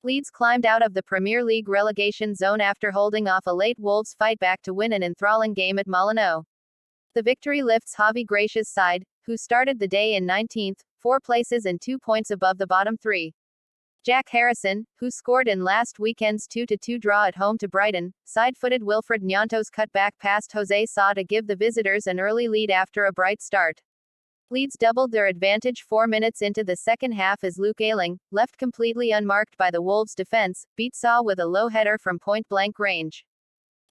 Leeds climbed out of the Premier League relegation zone after holding off a late Wolves fight back to win an enthralling game at Molineux. The victory lifts Javi Gracia's side, who started the day in 19th, 4 places and 2 points above the bottom 3. Jack Harrison, who scored in last weekend's 2-2 draw at home to Brighton, side-footed Wilfred Gnonto's cutback past Jose Sa to give the visitors an early lead after a bright start. Leeds doubled their advantage 4 minutes into the second half as Luke Ayling, left completely unmarked by the Wolves' defense, beat Sa with a low header from point-blank range.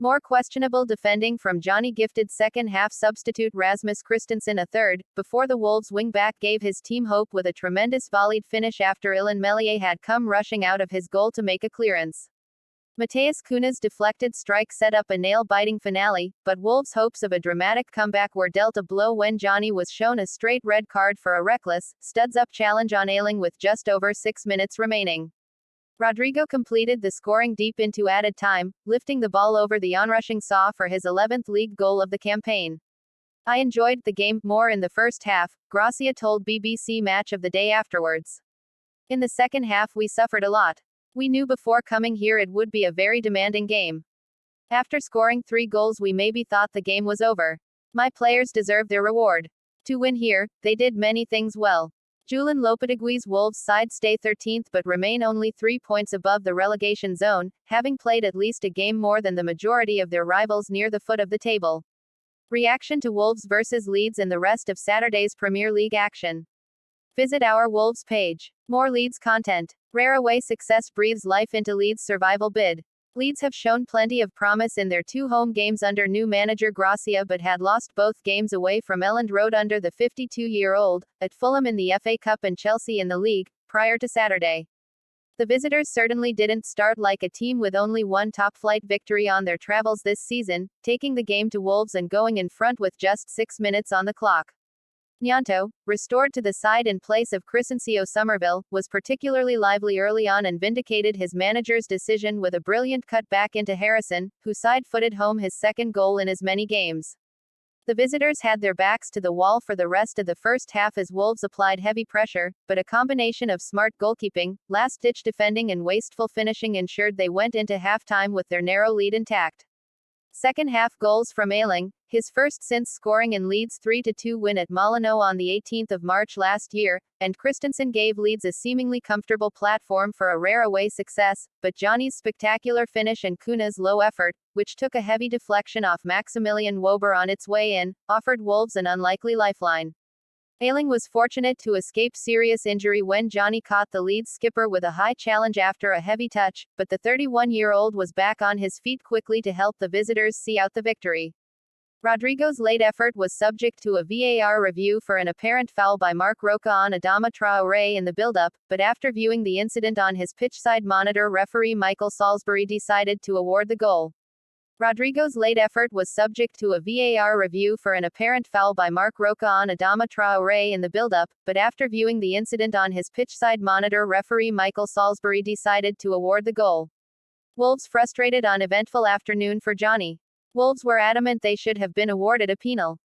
More questionable defending from Johnny Gifted second-half substitute Rasmus Christensen a third, before the Wolves wing-back gave his team hope with a tremendous volleyed finish after Ilan Meslier had come rushing out of his goal to make a clearance. Mateus Cunha's deflected strike set up a nail-biting finale, but Wolves' hopes of a dramatic comeback were dealt a blow when Johnny was shown a straight red card for a reckless, studs-up challenge on Ayling with just over 6 minutes remaining. Rodrigo completed the scoring deep into added time, lifting the ball over the onrushing Sa for his 11th league goal of the campaign. "I enjoyed the game more in the first half," Gracia told BBC Match of the Day afterwards. "In the second half we suffered a lot. We knew before coming here it would be a very demanding game. After scoring 3 goals we maybe thought the game was over. My players deserve their reward. To win here, they did many things well." Julen Lopetegui's Wolves side stay 13th but remain only 3 points above the relegation zone, having played at least a game more than the majority of their rivals near the foot of the table. Reaction to Wolves vs Leeds and the rest of Saturday's Premier League action. Visit our Wolves page. More Leeds content. Rare away success breathes life into Leeds' survival bid. Leeds have shown plenty of promise in their 2 home games under new manager Gracia but had lost both games away from Elland Road under the 52-year-old, at Fulham in the FA Cup and Chelsea in the league, prior to Saturday. The visitors certainly didn't start like a team with only one top-flight victory on their travels this season, taking the game to Wolves and going in front with just 6 minutes on the clock. Gnonto, restored to the side in place of Crescencio Somerville, was particularly lively early on and vindicated his manager's decision with a brilliant cut back into Harrison, who side-footed home his second goal in as many games. The visitors had their backs to the wall for the rest of the first half as Wolves applied heavy pressure, but a combination of smart goalkeeping, last-ditch defending and wasteful finishing ensured they went into halftime with their narrow lead intact. Second-half goals from Ayling, his first since scoring in Leeds' 3-2 win at Molineux on the 18th of March last year, and Christensen gave Leeds a seemingly comfortable platform for a rare away success, but Johnny's spectacular finish and Cunha's low effort, which took a heavy deflection off Maximilian Wober on its way in, offered Wolves an unlikely lifeline. Ayling was fortunate to escape serious injury when Johnny caught the Leeds skipper with a high challenge after a heavy touch, but the 31-year-old was back on his feet quickly to help the visitors see out the victory. Rodrigo's late effort was subject to a VAR review for an apparent foul by Marc Roca on Adama Traoré in the build-up, but after viewing the incident on his pitchside monitor, referee Michael Salisbury decided to award the goal. Rodrigo's late effort was subject to a VAR review for an apparent foul by Marc Roca on Adama Traoré in the build-up, but after viewing the incident on his pitchside monitor, referee Michael Salisbury decided to award the goal. Wolves frustrated on eventful afternoon for Johnny. Wolves were adamant they should have been awarded a penal.